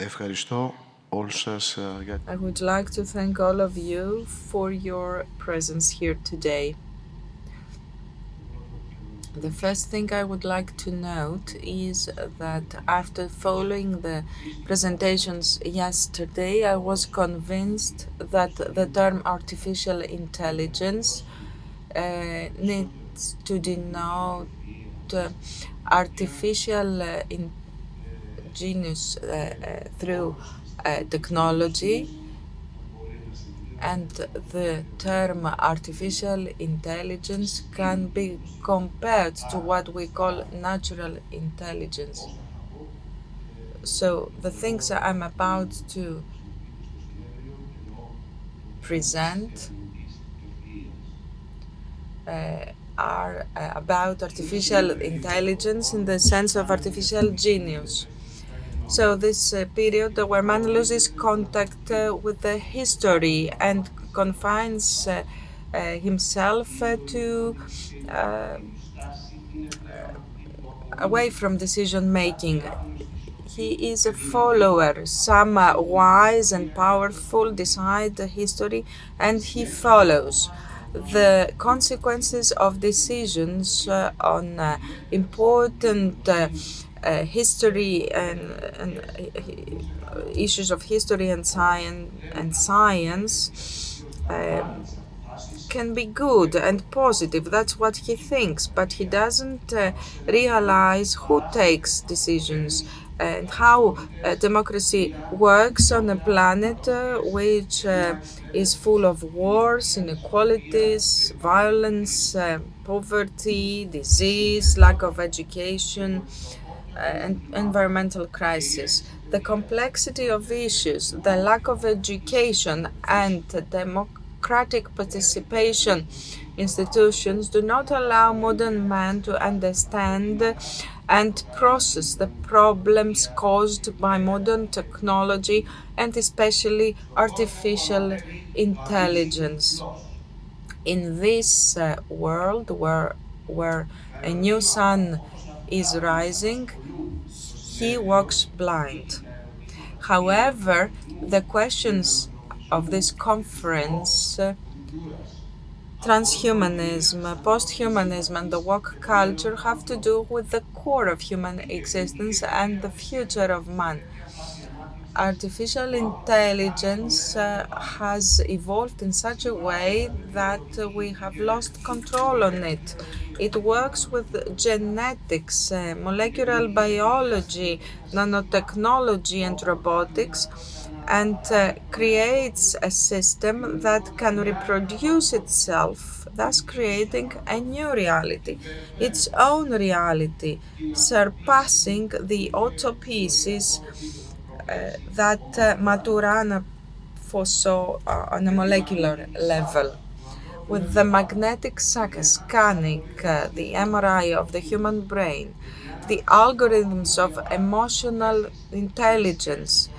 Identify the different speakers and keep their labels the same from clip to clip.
Speaker 1: Ευχαριστώ όλους σας για...
Speaker 2: I would like to thank all of you for your presence here today. The first thing I would like to note is that after following the presentations yesterday, I was convinced that the term artificial intelligence needs to denote artificial genius through technology, and the term artificial intelligence can be compared to what we call natural intelligence. So the things that I'm about to present are about artificial intelligence in the sense of artificial genius. So this period where man loses contact with the history and confines himself to away from decision making. He is a follower. Some wise and powerful decide the history and he follows. The consequences of decisions on important history and issues of history and science can be good and positive. That's what he thinks, but he doesn't realize who takes decisions and how democracy works on a planet which is full of wars, inequalities, violence, poverty, disease, lack of education, and environmental crisis. The complexity of issues, the lack of education, and democratic participation institutions do not allow modern man to understand and process the problems caused by modern technology and especially artificial intelligence. In this world where a new sun is rising, he walks blind. However, the questions of this conference, transhumanism, posthumanism, and the woke culture, have to do with the core of human existence and the future of man. Artificial intelligence has evolved in such a way that we have lost control on it. It works with genetics, molecular biology, nanotechnology, and robotics, and creates a system that can reproduce itself, thus creating a new reality, its own reality, surpassing the autopieces that Maturana foresaw on a molecular level. With the magnetic scanning, the MRI of the human brain, the algorithms of emotional intelligence,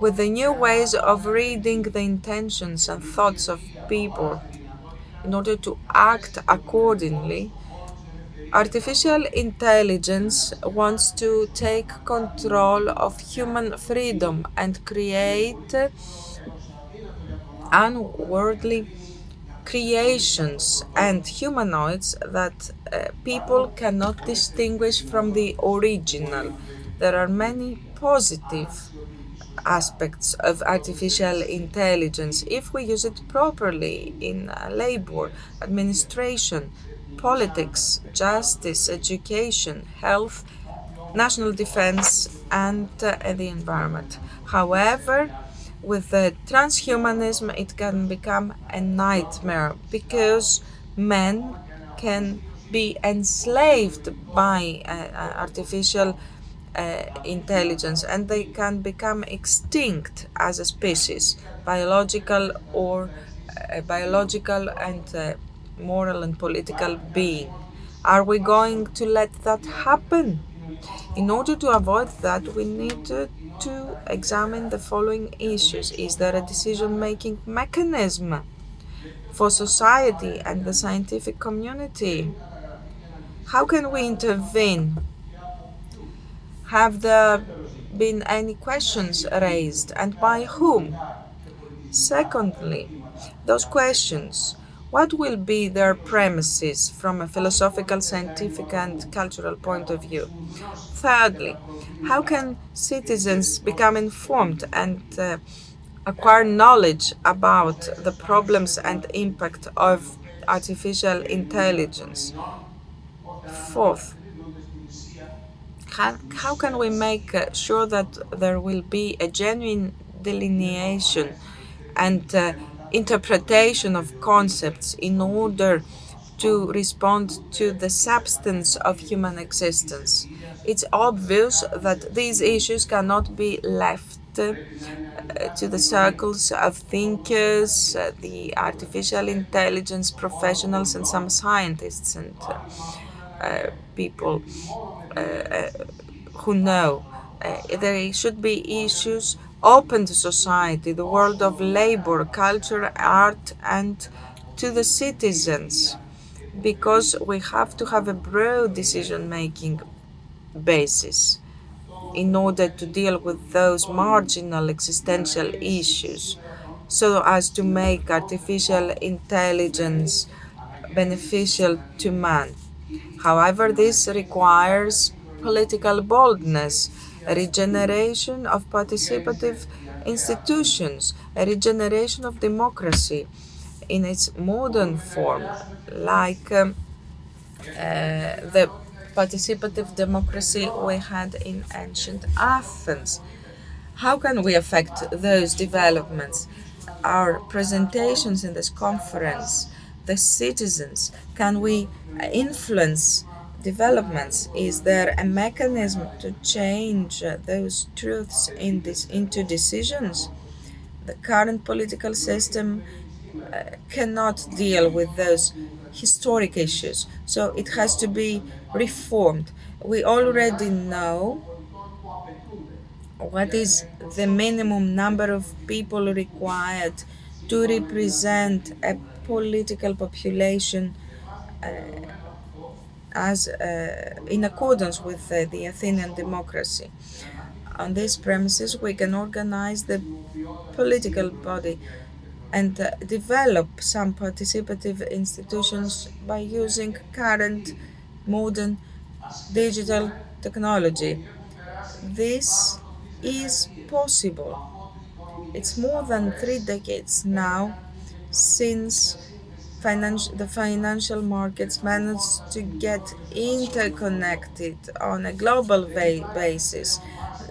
Speaker 2: with the new ways of reading the intentions and thoughts of people in order to act accordingly, artificial intelligence wants to take control of human freedom and create unworldly creations and humanoids that people cannot distinguish from the original. There are many positive aspects of artificial intelligence if we use it properly in labor, administration, politics, justice, education, health, national defense, and the environment. However, with transhumanism, it can become a nightmare because men can be enslaved by artificial intelligence and they can become extinct as a species, biological or biological and moral and political being. Are we going to let that happen? In order to avoid that, we need to examine the following issues. Is there a decision-making mechanism for society and the scientific community? How can we intervene? Have the been any questions raised, and by whom? Secondly, those questions, what will be their premises from a philosophical, scientific, and cultural point of view? Thirdly, how can citizens become informed and acquire knowledge about the problems and impact of artificial intelligence? Fourth, how can we make sure that there will be a genuine delineation and interpretation of concepts in order to respond to the substance of human existence? It's obvious that these issues cannot be left to the circles of thinkers, the artificial intelligence professionals, and some scientists and people who know. There should be issues open to society, the world of labor, culture, art, and to the citizens, because we have to have a broad decision making basis in order to deal with those marginal existential issues so as to make artificial intelligence beneficial to man. However, this requires political boldness, a regeneration of participative institutions, a regeneration of democracy in its modern form, like the participative democracy we had in ancient Athens. How can we affect those developments? Our presentations in this conference, the citizens, can we influence developments? Is there a mechanism to change those truths into decisions? The current political system cannot deal with those historic issues, so it has to be reformed. We already know what is the minimum number of people required to represent a political population as in accordance with the Athenian democracy. On these premises, we can organize the political body and develop some participative institutions by using current modern digital technology. This is possible. It's more than 3 decades now since the financial markets managed to get interconnected on a global basis.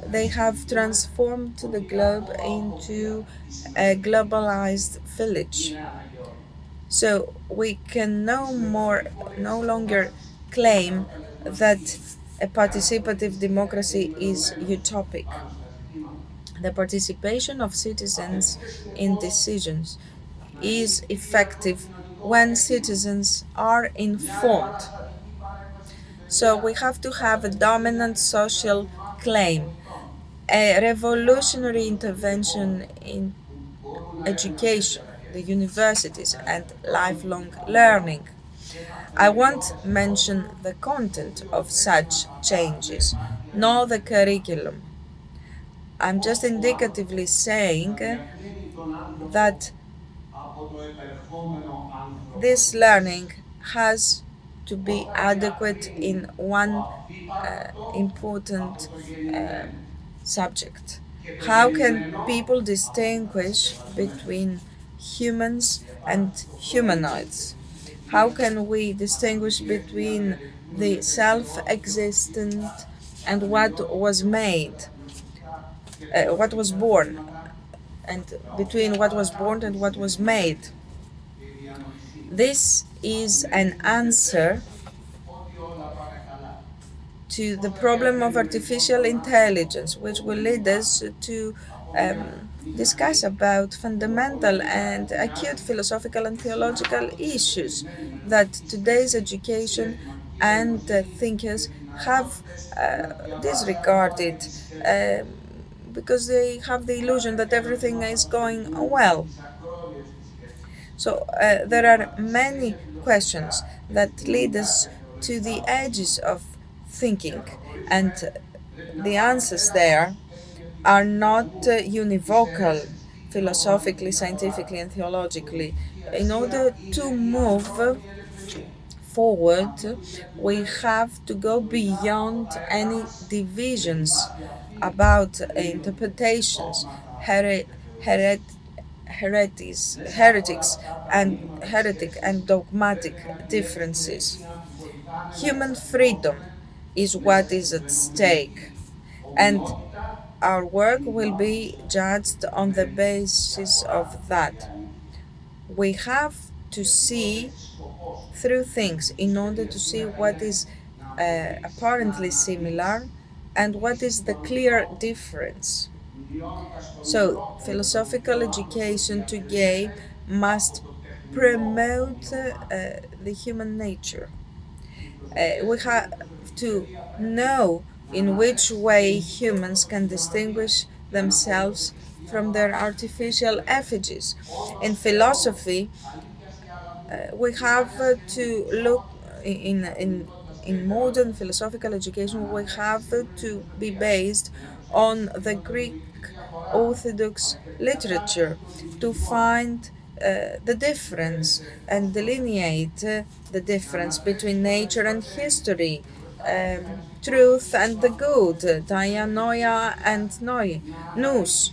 Speaker 2: They have transformed the globe into a globalized village. So we can no longer claim that a participative democracy is utopic. The participation of citizens in decisions is effective when citizens are informed. So we have to have a dominant social claim, a revolutionary intervention in education, the universities, and lifelong learning. I won't mention the content of such changes, nor the curriculum. I'm just indicatively saying that this learning has to be adequate in one important subject. How can people distinguish between humans and humanoids? How can we distinguish between the self existent and what was born, and between what was born and what was made? This is an answer to the problem of artificial intelligence, which will lead us to discuss about fundamental and acute philosophical and theological issues that today's education and thinkers have disregarded because they have the illusion that everything is going well. So there are many questions that lead us to the edges of thinking, and the answers there are not univocal philosophically, scientifically, and theologically. In order to move forward, we have to go beyond any divisions about interpretations, here- heret- heretics, and heretic and dogmatic differences. Human freedom is what is at stake, and our work will be judged on the basis of that. We have to see through things in order to see what is apparently similar and what is the clear difference. So, philosophical education today must promote the human nature. We have to know in which way humans can distinguish themselves from their artificial effigies. In philosophy, we have to look in modern philosophical education. We have to be based on the Greek Orthodox literature to find the difference and delineate the difference between nature and history, truth and the good, dianoia and nous,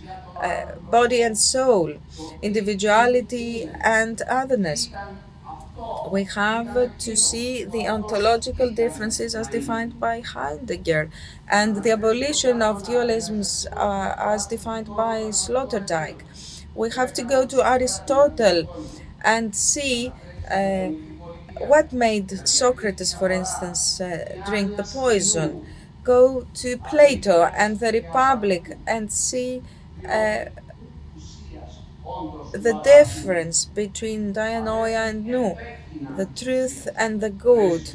Speaker 2: body and soul, individuality and otherness. We have to see the ontological differences as defined by Heidegger and the abolition of dualisms as defined by Sloterdijk. We have to go to Aristotle and see what made Socrates, for instance, drink the poison. Go to Plato and the Republic and see the difference between dianoia and nous, the truth and the good.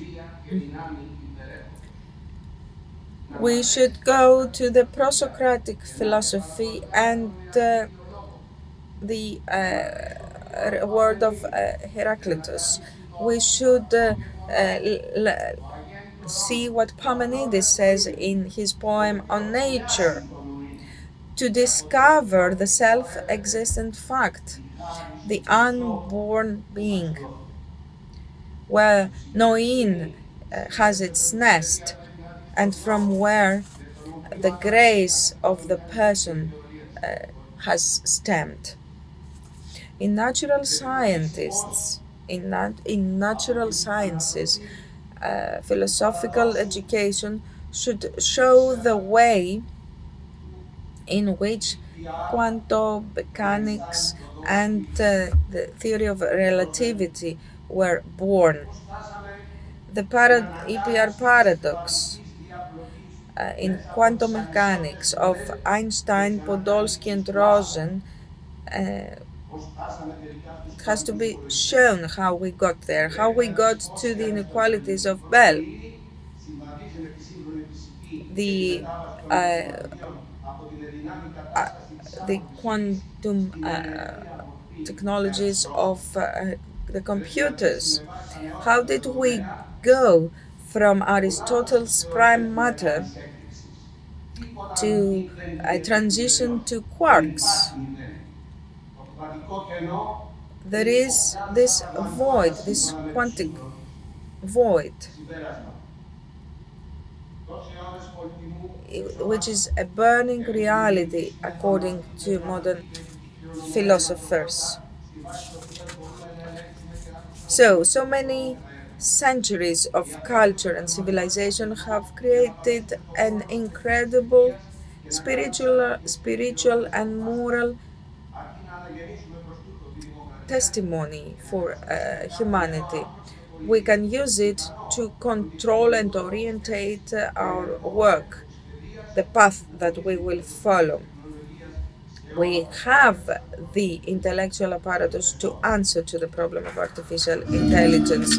Speaker 2: We should go to the pro-Socratic philosophy and the word of Heraclitus. We should see what Parmenides says in his poem on nature, to discover the self-existent fact, the unborn being, where Noin has its nest, and from where the grace of the person has stemmed. In natural scientists, in natural sciences, philosophical education should show the way in which quantum mechanics and the theory of relativity were born. The EPR paradox in quantum mechanics of Einstein, Podolsky, and Rosen has to be shown how we got there, how we got to the inequalities of Bell. The the quantum technologies of the computers. How did we go from Aristotle's prime matter to a transition to quarks? There is this void, this quantic void, which is a burning reality according to modern philosophers. So many centuries of culture and civilization have created an incredible spiritual and moral testimony for humanity. We can use it to control and orientate our work, the path that we will follow. We have the intellectual apparatus to answer to the problem of artificial intelligence.